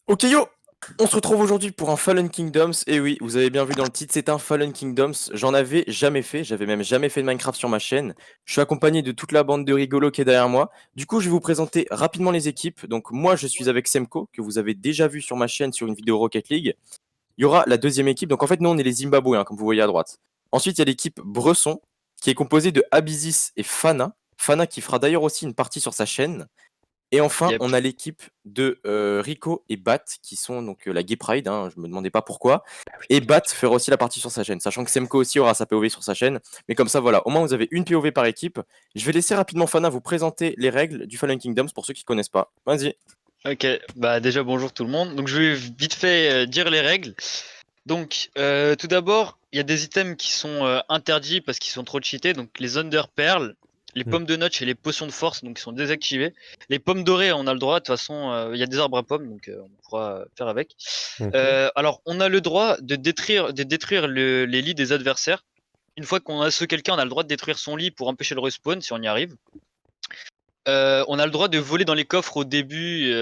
Ok yo, on se retrouve aujourd'hui pour un Fallen Kingdoms, et oui, vous avez bien vu dans le titre, c'est un Fallen Kingdoms, j'en avais jamais fait, j'avais même jamais fait de Minecraft sur ma chaîne, je suis accompagné de toute la bande de rigolos qui est derrière moi, du coup je vais vous présenter rapidement les équipes, donc moi je suis avec Semco, que vous avez déjà vu sur ma chaîne sur une vidéo Rocket League, il y aura la deuxième équipe, donc en fait nous on est les Zimbabwéens, comme vous voyez à droite, ensuite il y a l'équipe Bresson, qui est composée de Abysis et Fana qui fera d'ailleurs aussi une partie sur sa chaîne, et enfin, Yep. on a l'équipe de Rico et Bat, qui sont donc la Gay Pride, hein, je me demandais pas pourquoi. Et Bat fera aussi la partie sur sa chaîne, sachant que Semco aussi aura sa POV sur sa chaîne. Mais comme ça, voilà, au moins vous avez une POV par équipe. Je vais laisser rapidement Fana vous présenter les règles du Fallen Kingdoms pour ceux qui connaissent pas. Vas-y. Ok, bah déjà bonjour tout le monde. Donc je vais vite fait dire les règles. Donc tout d'abord, il y a des items qui sont interdits parce qu'ils sont trop cheatés. Donc les Under Pearl, les pommes de notch et les potions de force, donc ils sont désactivés. Les pommes dorées, on a le droit. De toute façon, il y a des arbres à pommes, donc on pourra faire avec. Alors on a le droit de détruire les lits des adversaires. Une fois qu'on a quelqu'un, on a le droit de détruire son lit pour empêcher le respawn si on y arrive. On a le droit de voler dans les coffres au début,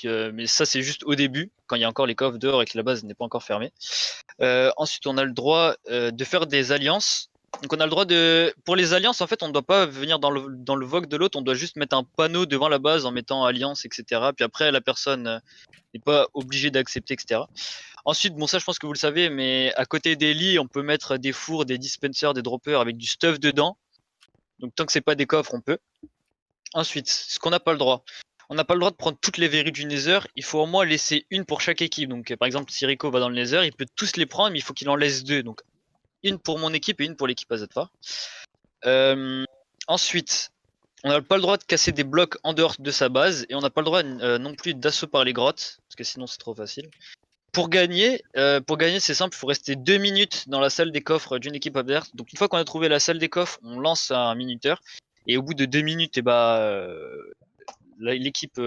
mais ça c'est juste au début, quand il y a encore les coffres dehors et que la base n'est pas encore fermée. Ensuite, on a le droit de faire des alliances. Donc on a le droit de... Pour les alliances, en fait, on ne doit pas venir dans le vogue de l'autre, on doit juste mettre un panneau devant la base en mettant alliance, etc. Puis après, la personne n'est pas obligée d'accepter, etc. Ensuite, bon ça je pense que vous le savez, mais à côté des lits, on peut mettre des fours, des dispensers, des droppers avec du stuff dedans. Donc tant que c'est pas des coffres, on peut. Ensuite, ce qu'on n'a pas le droit. On n'a pas le droit de prendre toutes les verrues du Nether. Il faut au moins laisser une pour chaque équipe. Donc, par exemple, si Rico va dans le Nether, il peut tous les prendre, mais il faut qu'il en laisse deux. Donc, une pour mon équipe et une pour l'équipe AZFA. Ensuite, on n'a pas le droit de casser des blocs en dehors de sa base. Et on n'a pas le droit non plus d'assaut par les grottes. Parce que sinon, c'est trop facile. Pour gagner, c'est simple, il faut rester 2 minutes dans la salle des coffres d'une équipe adverse. Donc, une fois qu'on a trouvé la salle des coffres, on lance un minuteur. Et au bout de 2 minutes, l'équipe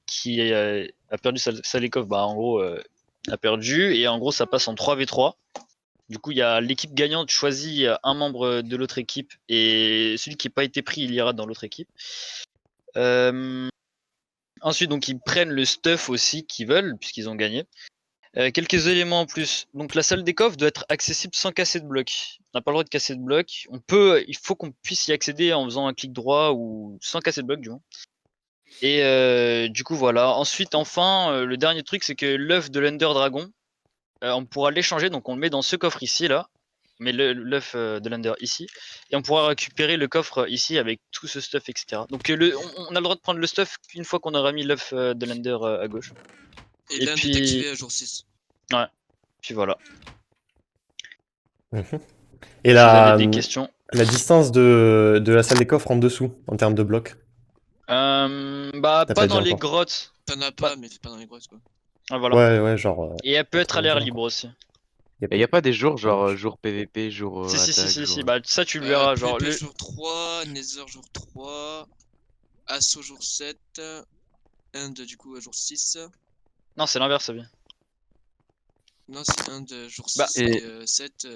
qui a perdu Salekov, en gros, a perdu. Et en gros, ça passe en 3v3. Du coup, il y a l'équipe gagnante choisit un membre de l'autre équipe. Et celui qui n'a pas été pris, il ira dans l'autre équipe. Ensuite, donc, ils prennent le stuff aussi qu'ils veulent, puisqu'ils ont gagné. Quelques éléments en plus. Donc la salle des coffres doit être accessible sans casser de bloc. On n'a pas le droit de casser de bloc. Il faut qu'on puisse y accéder en faisant un clic droit ou sans casser de bloc du moins. Et du coup voilà. Ensuite, enfin, le dernier truc, c'est que l'œuf de l'Ender Dragon, on pourra l'échanger. Donc on le met dans ce coffre ici là. On met l'œuf de l'Ender ici. Et on pourra récupérer le coffre ici avec tout ce stuff, etc. Donc on a le droit de prendre le stuff une fois qu'on aura mis l'œuf de l'Ender à gauche. Et l'Inde est activé à jour 6. Ouais. Puis voilà. Et Vous avez des questions? la distance de la salle des coffres en dessous, en termes de blocs? Pas dans les grottes. T'en as pas, mais c'est pas dans les grottes quoi. Ah, voilà. Ouais, genre. Et elle peut être à l'air libre aussi. Et y a pas des jours, genre jour PVP, jour attaque, Si, bah ça tu le verras. Genre PVP jour 3, Nether jour 3, Assaut jour 7, Inde du coup à jour 6. Non, c'est l'inverse, ça vient. Non, c'est Inde jour 6 et 7.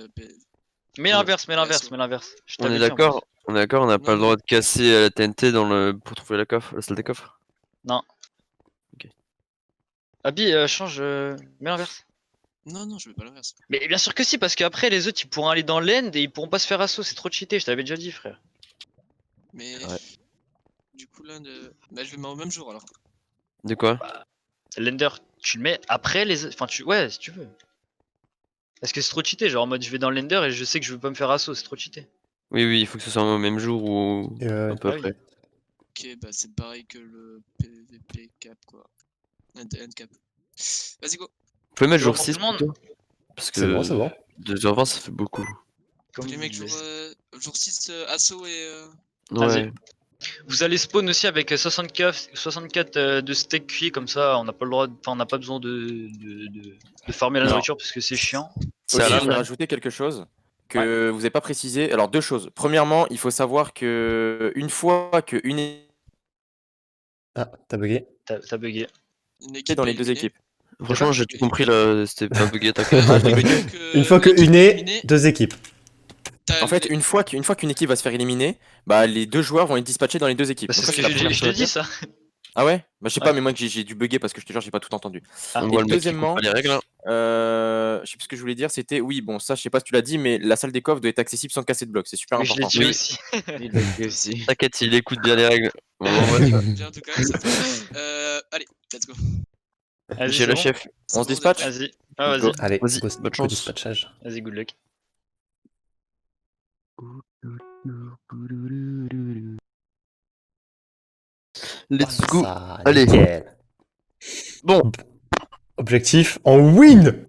Mais l'inverse. On est d'accord, on n'a pas le droit de casser la TNT pour trouver la salle des coffres. Non. Ok. Abi, change, mets l'inverse. Non, je veux pas l'inverse. Mais bien sûr que si, parce qu'après les autres ils pourront aller dans l'end et ils pourront pas se faire assaut, c'est trop cheaté, je t'avais déjà dit, frère. Mais du coup l'Inde, bah je vais mettre au même jour alors. De quoi? L'ender, tu le mets après les. Enfin, ouais, si tu veux. Parce que c'est trop cheaté, genre en mode je vais dans l'ender et je sais que je veux pas me faire assaut, c'est trop cheaté. Oui, il faut que ce soit au même jour ou un peu après. Ok, bah c'est pareil que le PVP cap quoi. End cap. Vas-y go. Vous pouvez mettre jour 6 plutôt? Parce que c'est bon. 2h20 ça fait beaucoup. Comme les mecs jour 6 assaut et... Ouais. Vous allez spawn aussi avec 64 de steak cuit, comme ça on n'a pas le droit, on n'a pas besoin de farmer la nourriture parce que c'est chiant. Aussi, je vais rajouter quelque chose que vous n'avez pas précisé. Alors deux choses. Premièrement, il faut savoir que une fois qu'une Ah, t'as bugué. T'as bugué. Dans les deux équipes. Franchement, j'ai tout compris là, c'était pas bugué, t'inquiète. Une fois qu'une est, deux équipes. T'as En fait, les- une fois qu'une équipe va se faire éliminer, bah les deux joueurs vont être dispatchés dans les deux équipes. Bah, Donc c'est ça, ce c'est que la première je te chose à dis dire. ça. Ah ouais? Bah je sais Ouais. pas, mais moi j'ai dû bugger parce que je te jure, j'ai pas tout entendu. Ah. On Et voit le mec qui deuxièmement, comprend les règles. Hein. je sais plus ce que je voulais dire, c'était oui, bon ça je sais pas si tu l'as dit, mais la salle des coffres doit être accessible sans casser de blocs, c'est super Oui, je l'ai important. dit Oui. aussi. Il l'a dit aussi. T'inquiète, il écoute bien les règles. Bon, ouais, bien en tout cas, c'est top. Allez, let's go. Vas-y, j'ai c'est le bon. chef. C'est On se bon, vous êtes dispatch? prêts Vas-y. Ah, Go. vas-y. Allez, Vas-y, go, bonne go chance. dispatchage. Vas-y, good luck. Let's Ah, go. ça, Allez. nickel. Bon, Objectif, on win.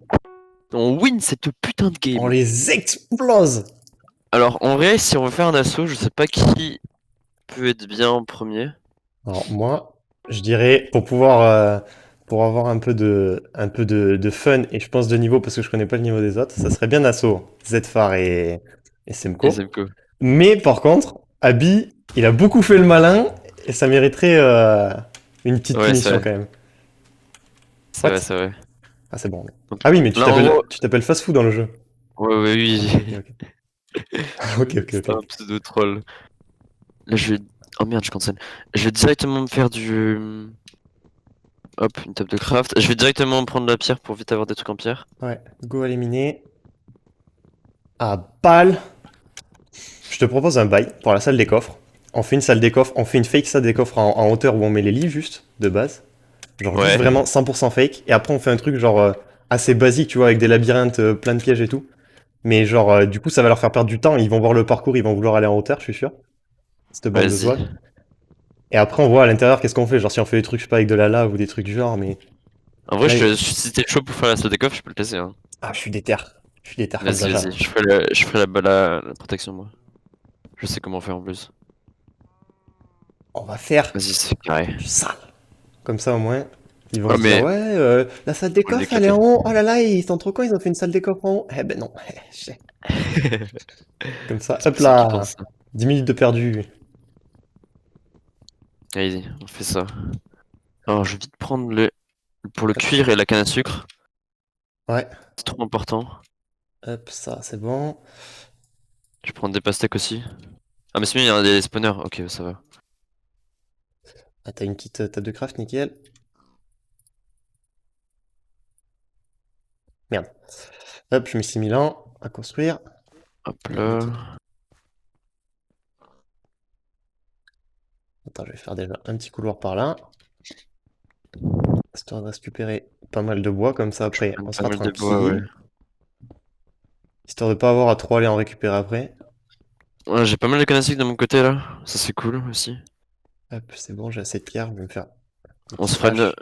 on win cette putain de game. On les explose. Alors, en vrai, si on veut faire un assaut, je sais pas qui peut être bien en premier. Alors moi, je dirais pour avoir un peu de fun et je pense de niveau parce que je connais pas le niveau des autres, ça serait bien Nasso, Zfar et Semko. Et Zemko. Mais par contre, Abby, il a beaucoup fait le malin et ça mériterait une petite Ouais, punition c'est vrai. quand même. C'est What vrai, c'est vrai. Ah c'est bon. Donc, Ah oui, mais tu là, en t'appelles gros- tu t'appelles Fast Food dans le jeu. Ouais, ouais, oui. Ok, ok, C'est ok. un pseudo troll. Là, je vais. Oh merde, je cancel. Je vais directement me faire du. Hop, une table de craft. Je vais directement prendre la pierre pour vite avoir des trucs en pierre. Ouais, go éliminer. Ah, balle. Je te propose un bail pour la salle des coffres. On fait une salle des coffres, on fait une fake salle des coffres en hauteur où on met les livres juste, de base. Genre juste Ouais. vraiment 100% fake. Et après on fait un truc genre assez basique, tu vois, avec des labyrinthes, plein de pièges et tout. Mais genre du coup ça va leur faire perdre du temps, ils vont voir le parcours, ils vont vouloir aller en hauteur, je suis sûr. Cette bande de Vas-y. toile. Et après on voit à l'intérieur qu'est-ce qu'on fait, genre si on fait des trucs, je sais pas, avec de la lave ou des trucs du genre, mais... En vrai, Ouais. si t'es chaud pour faire la salle des coffres, je peux le casser. Hein. Ah, je suis déter. Je suis déter comme Vas-y, Jaja. vas-y. Je ferai la protection, moi. Je sais comment faire en plus. On va faire Vas-y, c'est carré. du sale. Comme ça au moins, ils vont Ouais, se dire mais- ouais, la salle des Faut coffres elle est l'éclater. en haut. Oh là là, ils sont trop cons, ils ont fait une salle des coffres en haut. Eh ben non. Comme ça, C'est hop pour ça qu'ils là. pensent ça. 10 minutes de perdu. Allez, on fait ça. Alors, je vais vite prendre pour le cuir et la canne à sucre. Ouais. C'est trop important. Hop, ça c'est bon. Je vais prendre des pastèques aussi. Ah, mais c'est mieux, il y a des spawners. Ok, ça va. Ah, t'as une petite table de craft, nickel. Merde. Hop, je mets 6000 ans à construire. Hop là. Attends, je vais faire déjà un petit couloir par là. Histoire de récupérer pas mal de bois, comme ça après on Pas sera mal de tranquille. bois, ouais. Histoire de pas avoir à trop aller en récupérer après. Ouais, j'ai pas mal de canne à sucre de mon côté là. Ça, c'est cool aussi. Hop, c'est bon, j'ai assez de pierre, je vais me faire. un On petit se fera hache.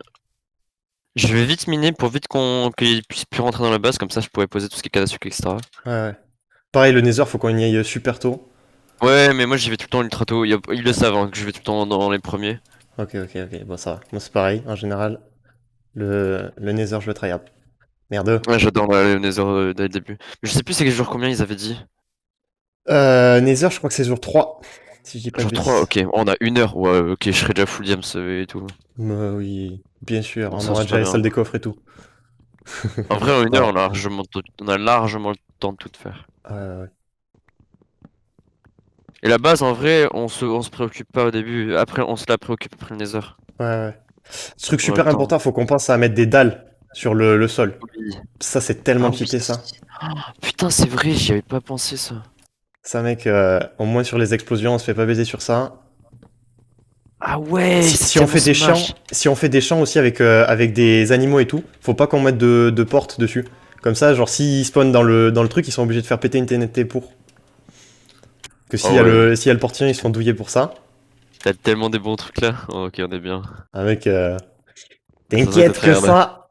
Je vais vite miner pour vite qu'il puisse plus rentrer dans la base, comme ça je pourrais poser tout ce qui est canne à sucre, etc. Ouais, ouais. Pareil, le Nether, faut qu'on y aille super tôt. Ouais, mais moi j'y vais tout le temps ultra tôt. Ils le savent hein, que je vais tout le temps dans les premiers. Ok, ok, ok, bon ça va. Moi c'est pareil, en général, le Nether, je le tryhard. Merde. Ouais, j'adore le Nether dès le début. Mais je sais plus c'est quel jour combien ils avaient dit. Nether, je crois que c'est jour 3, si je dis pas de Jour bêtises. 3, ok. Oh, on a 1 heure. Ouais, ok, je serai déjà full diams et tout. Oui, bien sûr, Bon, on ça, aura c'est déjà pas les bien. salles des coffres et tout. En vrai, en 1 heure, Non. on a largement le temps de tout faire. Ouais, ouais. Et la base, en vrai, on se préoccupe pas au début. Après, on se la préoccupe après le Nether. Ouais, ouais. Ce truc On a super le temps. important, faut qu'on pense à mettre des dalles sur le sol. Oui. Ça, c'est tellement Ah cheaté, oui. ça. Putain, c'est vrai, j'y avais pas pensé ça. Ça, mec, au moins sur les explosions, on se fait pas baiser sur ça. Ah ouais, Si on fait des champs, si on fait des champs aussi avec des animaux et tout, faut pas qu'on mette de porte dessus. Comme ça, genre s'ils spawnent dans le truc, ils sont obligés de faire péter une TNT pour. Que s'il y a ouais. s'il y a le portillon, ils se font douiller pour ça. T'as tellement des bons trucs là. Oh, ok, on est bien. Avec Ça t'inquiète doit que être ça.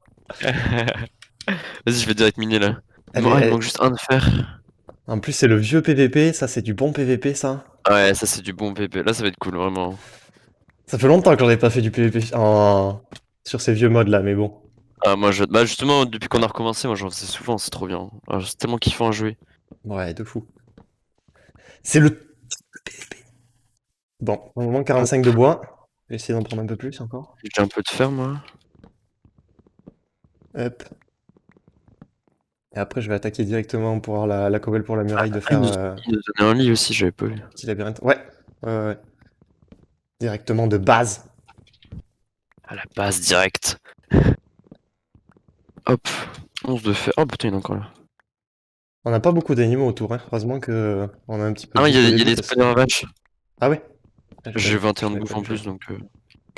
Vas-y, je vais direct miner là. Elle Non, est- il me elle- manque juste un de fer. En plus, c'est le vieux PVP, ça c'est du bon PVP ça. Ouais, ça c'est du bon PP. Là, ça va être cool, vraiment. Ça fait longtemps que j'en ai pas fait du PVP sur ces vieux modes là, mais bon. Ah, bah justement, depuis qu'on a recommencé, moi j'en faisais souvent, c'est trop bien. Ah, c'est tellement kiffant à jouer. Ouais, de fou. C'est le PVP. Bon, au moment 45 de bois. Je vais essayer d'en prendre un peu plus encore. J'ai un peu de fer, moi. Hop. Et après, je vais attaquer directement pour avoir la cobble pour la muraille de Ah, faire il nous donnait un lit aussi, j'avais pas vu. petit labyrinthe. Ouais, ouais. Directement de base. À la base, direct. Hop, 11 de fer. Oh putain, il est encore là. On n'a pas beaucoup d'animaux autour, hein. Heureusement que on a un petit peu Ah, de il y bouffe a, au il y a début des parce que... spider vaches. Ah ouais? Ah, J'ai 21 de j'avais bouffe pas en vu ça. plus, donc.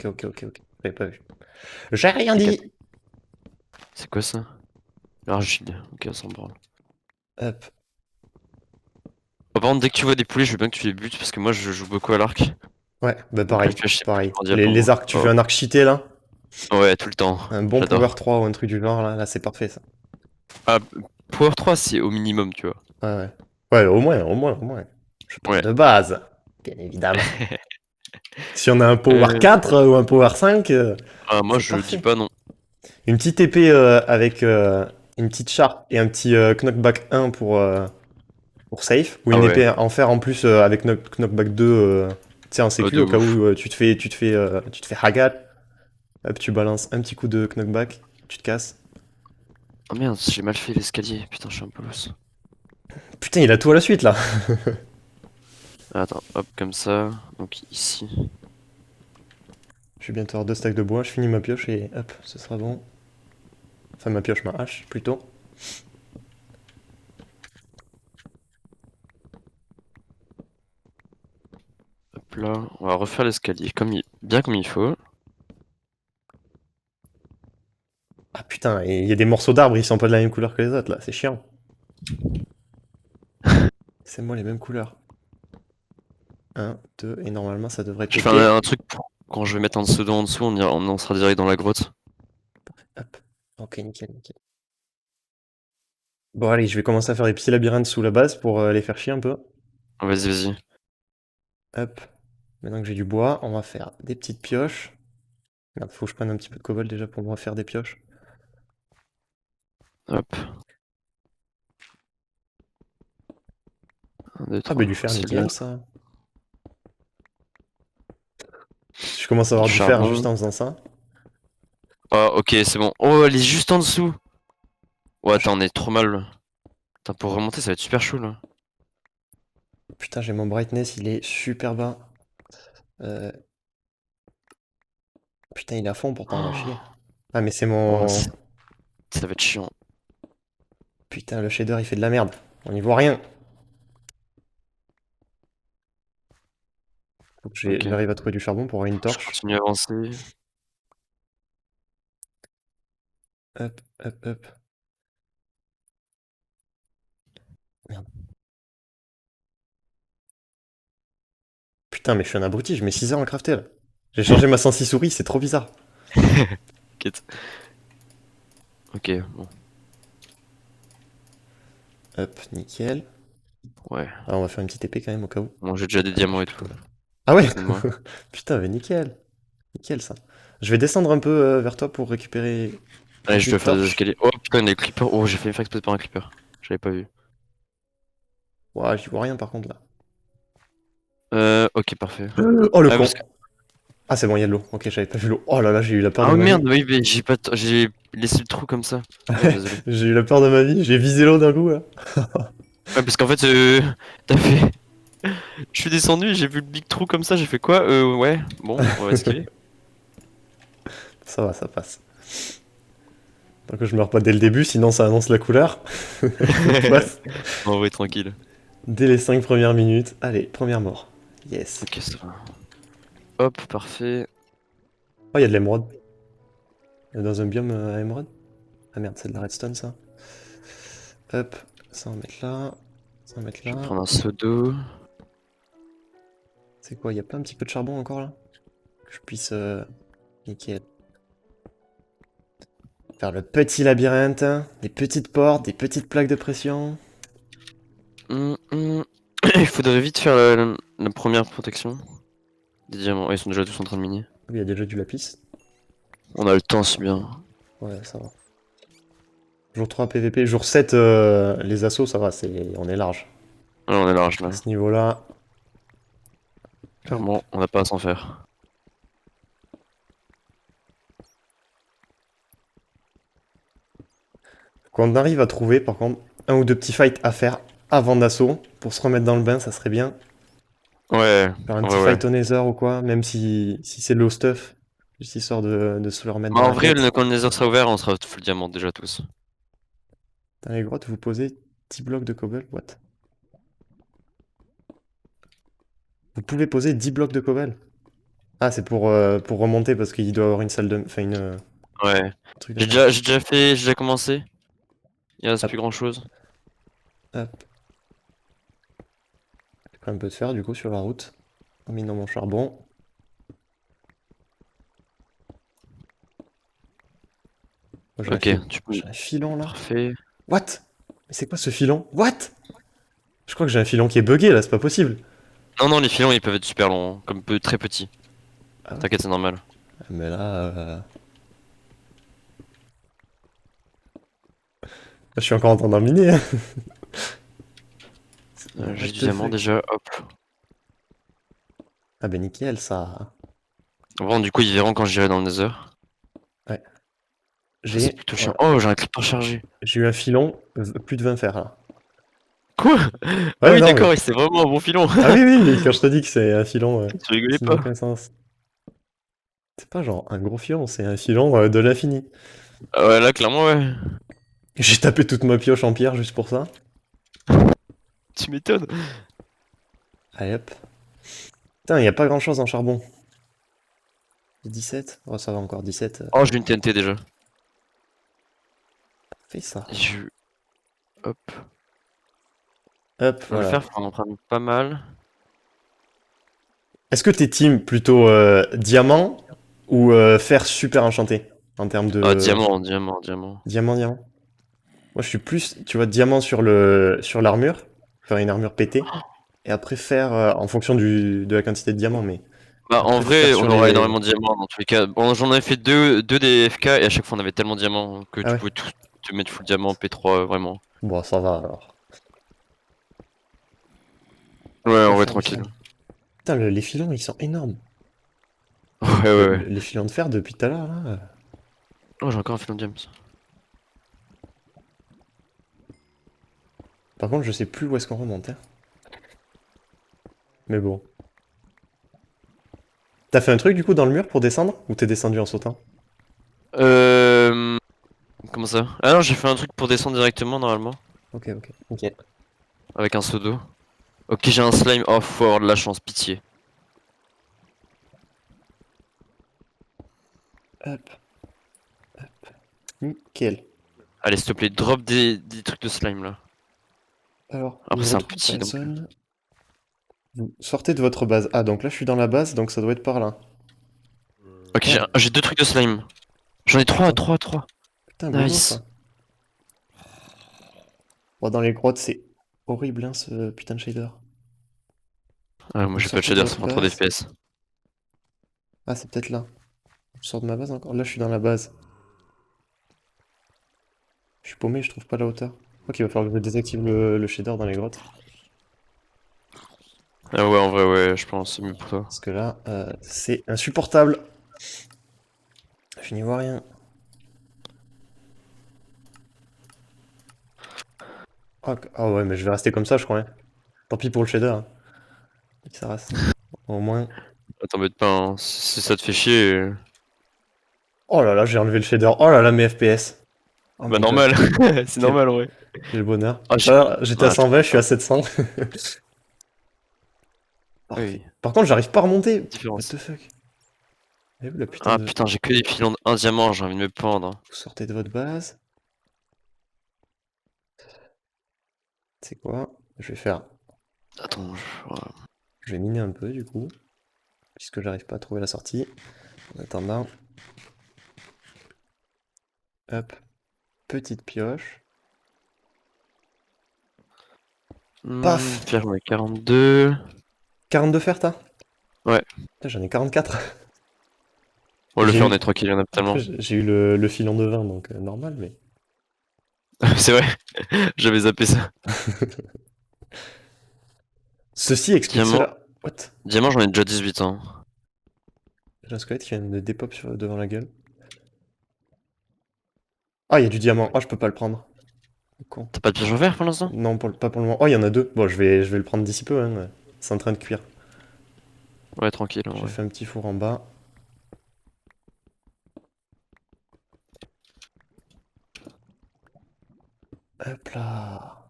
Ok. J'avais pas vu. J'ai rien Ok. dit! C'est quoi ça? L'argile. Ok, on s'en branle. Hop. Oh, par contre, dès que tu vois des poulets, je veux bien que tu les butes parce que moi je joue beaucoup à l'arc. Ouais, bah Donc la pareil, flèche, c'est pareil. primordial pour Les moi. arcs, tu fais un arc cheaté là? Ouais, tout le temps. Un bon Power J'adore. 3 ou un truc du genre là, c'est parfait ça. Ah, Power 3, c'est au minimum, tu vois. Ouais. Ouais, au moins. Je parle Ouais. de base, bien évidemment. Si on a un Power Euh, 4 ou un Power 5, Ah, moi c'est je dis parfait. pas non. Une petite épée avec une petite charpe et un petit knockback 1 pour safe. Ou Ah une ouais, épée en fer en plus avec knockback 2, tu sais, en sécu de au cas ouf. où tu te fais hagat. Hop, tu balances un petit coup de knockback, tu te casses. Oh merde, j'ai mal fait l'escalier. Putain, je suis un peu loose. Putain, il a tout à la suite là. Attends, hop, comme ça. Donc ici. Je vais bientôt avoir 2 stacks de bois, je finis ma pioche et hop, ce sera bon. Enfin, ma pioche, ma hache plutôt. Hop là. On va refaire l'escalier bien comme il faut. Ah putain, et il y a des morceaux d'arbres, ils sont pas de la même couleur que les autres là, c'est chiant. C'est moi les mêmes couleurs. 1, 2, et normalement ça devrait être Je fais ok. un truc pour quand je vais mettre un pseudo en dessous, on sera direct dans la grotte. Hop, ok, nickel. Bon, allez, je vais commencer à faire des petits labyrinthes sous la base pour les faire chier un peu. Ah, vas-y. Hop, maintenant que j'ai du bois, on va faire des petites pioches. Merde, faut que je prenne un petit peu de cobble déjà pour me refaire des pioches. Hop. 1, 2, Ah, 3. bah du fer, C'est là. nickel ça. Je commence à Du avoir du fer juste charbon. en faisant ça. Oh, ok, c'est bon. Oh, elle est juste en dessous. Ouais, Ah, attends, on est trop mal. Putain, pour remonter, ça va être super chaud là. putain, j'ai mon brightness, il est super bas. Euh, Putain, il est à fond pourtant, on va chier. Ah, mais c'est Oh, mon... ça va être chiant. Putain, le shader, il fait de la merde. On y voit rien. Faut que Ok. j'arrive à trouver du charbon pour avoir une Je torche. continue à avancer. Hop. Merde. Putain, mais je suis un abruti, je mets 6 heures à crafter là. J'ai changé ma sensi souris, c'est trop bizarre. T'inquiète. Ok, bon. Hop, nickel. Ouais. Ah, on va faire une petite épée quand même au cas où. Bon, j'ai déjà des diamants et tout. Ah ouais. C'est moi. Putain, mais nickel. Nickel ça. Je vais descendre un peu vers toi pour récupérer Allez, une je dois petite faire des torche. escaliers. Oh putain, les creepers. Oh, j'ai failli me faire exploser par un creeper. J'avais pas vu. Ouah, j'y vois rien par contre là. Ok, parfait. Oh le Ah, con. parce que- Ah c'est bon, il y a de l'eau. Ok, j'avais pas vu l'eau. Oh là là, j'ai eu la peur Ah de ma vie. merde, oui, mais j'ai laissé le trou comme ça. Merde, désolé. J'ai eu la peur de ma vie, j'ai visé l'eau d'un coup là. Ouais, parce qu'en fait, t'as fait. Je suis descendu et j'ai vu le big trou comme ça, j'ai fait quoi? Ouais, bon, on va esquiver. Ça va, ça passe. Tant que je meurs pas dès le début, sinon ça annonce la couleur. Bref, En vrai, tranquille. dès les 5 premières minutes. Allez, première mort. Yes. Ok, ça va. Hop, parfait. Oh, il y a de l'émeraude. Dans un biome à émeraude. Ah merde, c'est de la redstone ça. Hop, ça on va mettre là. Ça on va mettre Je vais là. prendre un seau d'eau. C'est quoi, il y a pas un petit peu de charbon encore là? Que je puisse... Nickel. Faire le petit labyrinthe, des petites portes, des petites plaques de pression. Hum. Il faudrait vite faire la première protection. Des diamants. Ouais, ils sont déjà tous en train de miner. Il y a déjà du lapis. On a le temps, c'est bien. Ouais, ça va. Jour 3 PVP, jour 7 les assauts, ça va, on est large. Ouais, on est large là. À ce niveau-là. Clairement, on n'a pas à s'en faire. Quand on arrive à trouver, par contre, un ou deux petits fights à faire avant d'assaut, pour se remettre dans le bain, ça serait bien. Ouais, Faire un ouais, petit ouais. fight au Nether ou quoi, même si c'est low stuff, juste histoire de se le remettre Bah, dans en la vrai, tête. quand le Nether sera ouvert, on sera full diamant déjà tous. Dans les grottes, vous posez 10 blocs de cobble, what? Vous pouvez poser 10 blocs de cobble? Ah, c'est pour remonter parce qu'il doit avoir une salle de... Enfin, Ouais. un truc de merde. J'ai déjà commencé. Il reste Hop. plus grand chose. Hop. J'ai pris un peu de fer, du coup, sur la route. Mis dans mon charbon. Moi, Ok, tu peux. j'ai un filon, là. Parfait. What? Mais c'est quoi ce filon? What? Je crois que j'ai un filon qui est bugué, là, c'est pas possible. Non, non, les filons ils peuvent être super longs, comme très petits. Ah ouais? T'inquiète, c'est normal. Mais là... je suis encore en train d'en miner, hein. J'ai What du the diamant fuck? déjà, hop. Ah ben nickel, ça. Bon, du coup, ils verront quand j'irai dans le Nether. Ça, c'est J'ai plutôt chiant. voilà. Oh, j'ai un clipper chargé. J'ai eu un filon, plus de 20 fers, là. Quoi? Ah Ouais, oui, non, mais... d'accord, oui, c'est vraiment un bon filon. Ah oui, oui, quand je te dis que c'est un filon Tu rigolais qui n'a pas. aucun sens. C'est pas genre un gros filon, c'est un filon de l'infini. Ah ouais, là, clairement, ouais. J'ai tapé toute ma pioche en pierre juste pour ça. Tu m'étonnes. Allez hop. Putain, y a pas grand chose en charbon. 17? Oh, ça va encore, 17. Oh, j'ai une TNT déjà. Fais ça. Je... Hop. Hop, On va le voilà. faire, faut en prendre pas mal. Est-ce que t'es team plutôt diamant ou fer super enchanté en termes de Ah, diamant, diamant, diamant. diamant? Moi, je suis plus, tu vois, diamant sur sur l'armure, faire une armure pétée, et après fer en fonction de la quantité de diamants, mais Bah, en après faire vrai, sur on aura les. énormément de diamants dans tous les cas. Bon, j'en avais fait deux des FK et à chaque fois on avait tellement de diamants que Ah tu ouais. pouvais tout te mettre full diamant P3, vraiment. Bon, ça va alors. Ouais, Que en vrai, faire du tranquille. fer. Putain, les filons, ils sont énormes. Ouais, ouais, ouais. Les filons de fer depuis tout à l'heure, là. Oh, j'ai encore un filon de diams. Par contre, je sais plus où est-ce qu'on remonte, hein. Mais bon. T'as fait un truc du coup dans le mur pour descendre ou t'es descendu en sautant? Euh... Comment ça? Ah non, j'ai fait un truc pour descendre directement normalement. Ok, ok. Ok. Avec un seau d'eau. Ok, j'ai un slime. Oh, faut avoir de la chance, pitié. Hop. Hop. Nickel. Allez, s'il te plaît, drop des trucs de slime là. Alors, Après, vous c'est un retrouvez petit, la donc. zone. Vous sortez de votre base. Ah, donc là, je suis dans la base, donc ça doit être par là. Ok, j'ai deux trucs de slime. J'en ai trois. Putain, boulot, Nice. ça. Bon, dans les grottes, c'est horrible, hein, ce putain de shader. Ah, moi j'ai pas de Sortez shader, ça votre prend trop base. d'FPS. Ah, c'est peut-être là. Je sors de ma base encore. Là, je suis dans la base. Je suis paumé, je trouve pas la hauteur. Ok, il va falloir que je désactive le shader dans les grottes. Ah ouais, en vrai, ouais, je pense, c'est mieux pour toi. Parce que là, c'est insupportable. Je n'y vois rien. Oh, ah ouais, mais je vais rester comme ça, je crois, hein. Tant pis pour le shader, hein. Ça reste. Au moins. Ah, t'embête pas, hein. Si ça te fait chier. Oh là là, j'ai enlevé le shader. Oh là là, mes FPS. Oh Bah, my god. normal, c'est Quel- normal, ouais. Quel bonheur. Ah, Tout à l'heure, j'étais à Ah, 120, je suis à 700. Parfait. oui, Par contre, j'arrive pas à remonter. What différence. the fuck? Vous avez vu la putain Ah de. putain, j'ai que des filons de 1 diamant, j'ai envie de me pendre. Vous sortez de votre base. C'est quoi? Je vais faire. Attends, voilà. Je vais miner un peu du coup. Puisque j'arrive pas à trouver la sortie. En attendant. Hop. Petite pioche. Paf. Faire j'en ai 42. 42 fer, t'as? Ouais. Putain, j'en ai 44. Oh, le J'ai fer, eu- on est tranquille, il y en a tellement. Après, j'ai eu le filon de 20, donc normal, mais. C'est vrai, j'avais zappé ça. Ceci explique Diamant. cela. What? Diamant, j'en ai déjà 18 ans. J'ai un squelette qui vient de dépop devant la gueule. Ah, il y a du diamant. Ah, je peux pas le prendre. Con. T'as pas de piège en verre pour l'instant? Non, pas pour le moment. Oh, il y en a deux. Bon, je vais le prendre d'ici peu, hein. C'est en train de cuire. Ouais, tranquille. J'ai Ouais. fait un petit four en bas. Hop là.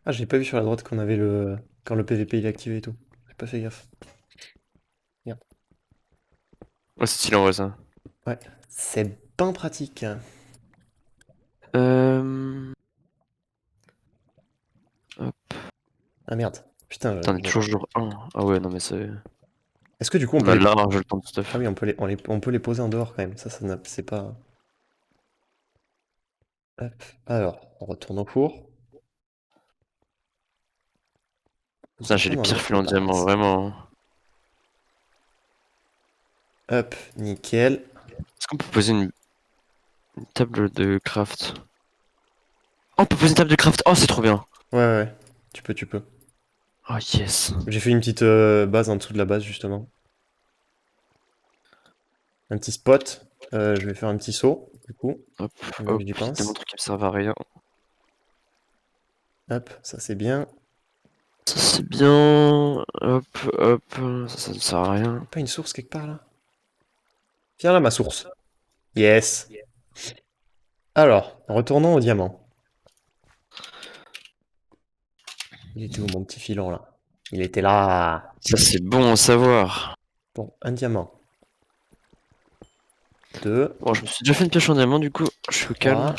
Ah, j'ai pas vu sur la droite qu'on avait le... Quand le PVP il est activé et tout. J'ai pas fait gaffe. Ouais, c'est stylé en vrai ça. Ouais. C'est bien pratique. Euh... Ah merde. Putain. Putain, on est Bon. toujours jour 1. Ah ouais, non mais c'est... Est-ce que du coup on On peut a les... large le temps de Ah stuff. oui, on peut les poser en dehors quand même. C'est pas... Hop. Alors, on retourne au four. Putain, j'ai les On en pires mettre fils en là. diamant, vraiment. Hop, nickel. Est-ce qu'on peut poser une table de craft? Oh, on peut poser une table de craft! Oh, c'est trop bien! Ouais. Tu peux. Oh yes! J'ai fait une petite base en dessous de la base, justement. Un petit spot. Je vais faire un petit saut, du coup. Hop, Maintenant que hop, j'y il y a tellement de pense. trucs qui me servent à rien. Hop, ça c'est bien. Ça c'est bien. Hop, hop, ça ne sert à rien. Pas une source quelque part là? Tiens là ma source. Yes. Alors, retournons au diamant. Il était où mon petit filon là? Il était là. Ça c'est bon à savoir. Bon, un diamant. Deux, Bon, je me suis déjà fait une pioche en diamant, du coup, je suis au calme. 3,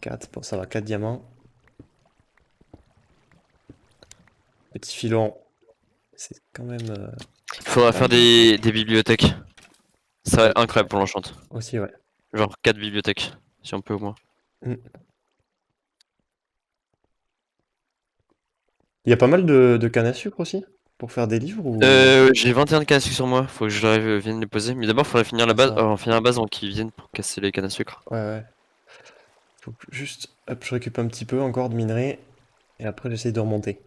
4. Bon, ça va, 4 diamants. Petit filon. C'est quand même Il faudra faire bien. des bibliothèques. Ça va être incroyable pour l'enchant. Aussi, ouais. Genre 4 bibliothèques, si on peut au moins. Mm. Il y a pas mal de cannes à sucre aussi pour faire des livres ou... J'ai 21 cannes à sucre sur moi, faut que je vienne les poser. Mais d'abord, faudrait finir la Ah, base, ça. finir la base avant qu'ils viennent pour casser les cannes à sucre. Ouais. Faut que juste, hop, je récupère un petit peu encore de minerai et après j'essaie de remonter.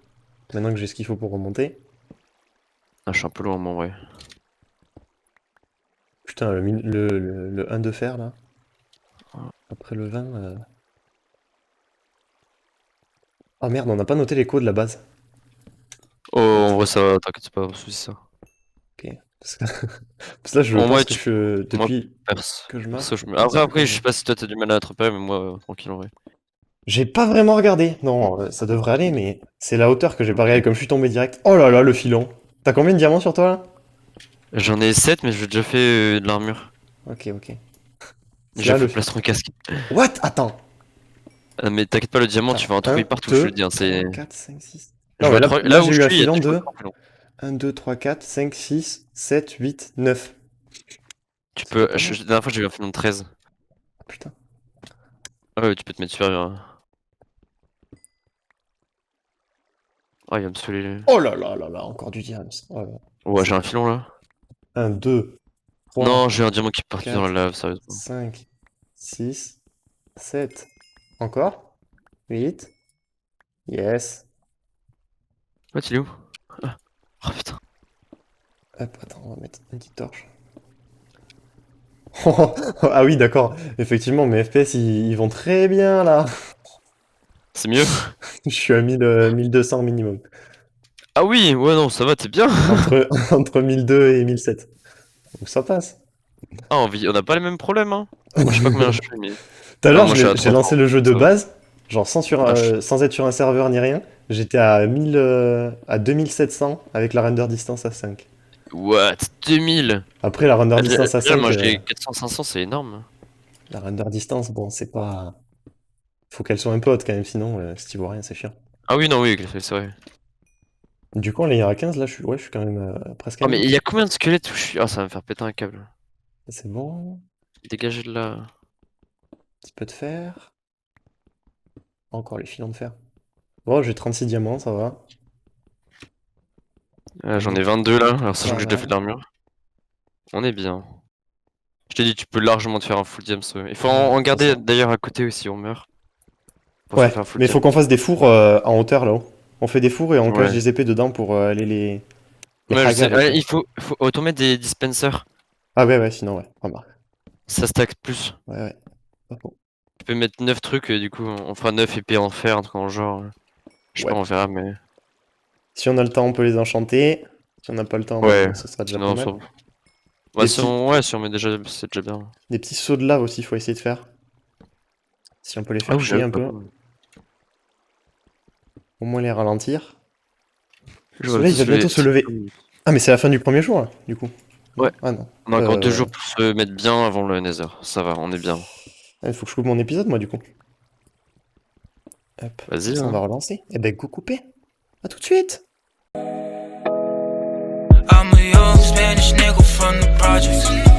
Maintenant que j'ai ce qu'il faut pour remonter. Ah, je suis un peu loin, moi, en vrai. Putain, le 1 de fer là. Après le 20. Oh merde, on n'a pas noté l'écho de la base. Oh, en vrai, ça va, t'inquiète pas, on se dit ça. Ok. Parce que, parce que là, je En pense vrai, que depuis Perso, que je perso, marche. Après, je sais pas si toi t'as du mal à attraper, mais moi, tranquille en vrai. J'ai pas vraiment regardé. Non, ça devrait aller, mais c'est la hauteur que j'ai pas regardé comme je suis tombé direct. Oh là là, le filon. T'as combien de diamants sur toi là? J'en ai 7, mais j'ai déjà fait de l'armure. Ok. J'ai Là, fait le... plastron casque. What? Attends. Ah, mais t'inquiète pas, le diamant, tu vas en trouver 1, partout, je te 2, le dis. Hein, 3, c'est... 4, 5, 6. Je Non, vois mais là là où j'ai je eu un suis, il y a filon des trucs de plus longs. 1, 2, 3, 4, 5, 6, 7, 8, 9. Tu Ça fait peux. pas mal. La dernière fois, j'ai eu un filon de 13. Ah, putain. Ah ouais, tu peux te mettre super bien. Oh, il va me saouler. Oh là là là là, encore du diams. Oh là là. Ouais, j'ai un filon là. 1, 2, Non, 3, j'ai un diamant qui est parti dans 4, la lave, sérieusement. 5, 6, 7. Encore 8. Yes. Ouais, il est où? Ah. Oh putain. Hop, attends, on va mettre une petite torche. Ah oui, d'accord. Effectivement, mes FPS, ils vont très bien là. C'est mieux? Je suis à 1200 minimum. Ah oui, ouais, non, ça va, t'es bien. Entre 1002 et 1007. Donc ça passe. Ah, on a pas les mêmes problèmes, hein. Moi, je sais pas combien je fais, mais. Tout à Ah, l'heure, moi, je suis à j'ai 300. lancé le jeu de Ça va. base, genre Ah, sans être sur un serveur ni rien. J'étais à 1000, à 2700 avec la render distance à 5. What? 2000? Après, la render distance à Déjà, 5, moi, j'ai 400-500, c'est énorme. la render distance, bon, c'est pas... Faut qu'elle soit un peu haute quand même, sinon, si tu vois rien, c'est chiant. Ah oui, non, oui, c'est vrai. Du coup, en layer à 15, là, je suis quand même presque à Oh, mais 1000. il y a combien de squelettes où je suis? Ah, ça va me faire péter un câble. C'est bon. Dégagez de là. Un petit peu de fer. Encore les filons de fer. Bon, j'ai 36 diamants, ça va. J'en ai 22 là, alors sachant Pas que j'ai déjà fait mal. de l'armure. On est bien. Je t'ai dit, tu peux largement te faire un full diams. Ouais. Il faut Ouais, en c'est garder ça. d'ailleurs à côté aussi, on meurt. Pour se Ouais, faire un full mais il faut diams. qu'on fasse des fours en hauteur là-haut. On fait des fours et on cache Ouais. des épées dedans pour aller les Ouais, je hagar sais. et Ouais, tout. faut autant mettre des dispensers. Ah ouais, sinon, ouais, remarque. Ça stack plus. Ouais. Pas faux. Tu peux mettre 9 trucs, du coup, on fera 9 épées en fer, un truc en genre. Je sais Ouais. pas, on verra, mais. Si on a le temps, on peut les enchanter. Si on n'a pas le temps, Ouais. bah, ça sera déjà Sinon, pas mal. Ouais, Des si on... ouais, si on met déjà, c'est déjà bien. Des petits sauts de lave aussi, il faut essayer de faire. Si on peut les faire chier j'avoue, un peu, au moins les ralentir. Le soleil va bientôt se lever. Ah, mais c'est la fin du premier jour, là, du coup. Ouais. Ah non. On a encore 2 jours pour se mettre bien avant le Nether. Ça va, on est bien. Il faut que je coupe mon épisode, moi, du coup. Hop. Vas-y, On hein. va relancer. Eh ben, go couper. À tout de suite. I'm a young Spanish nigga from the projects.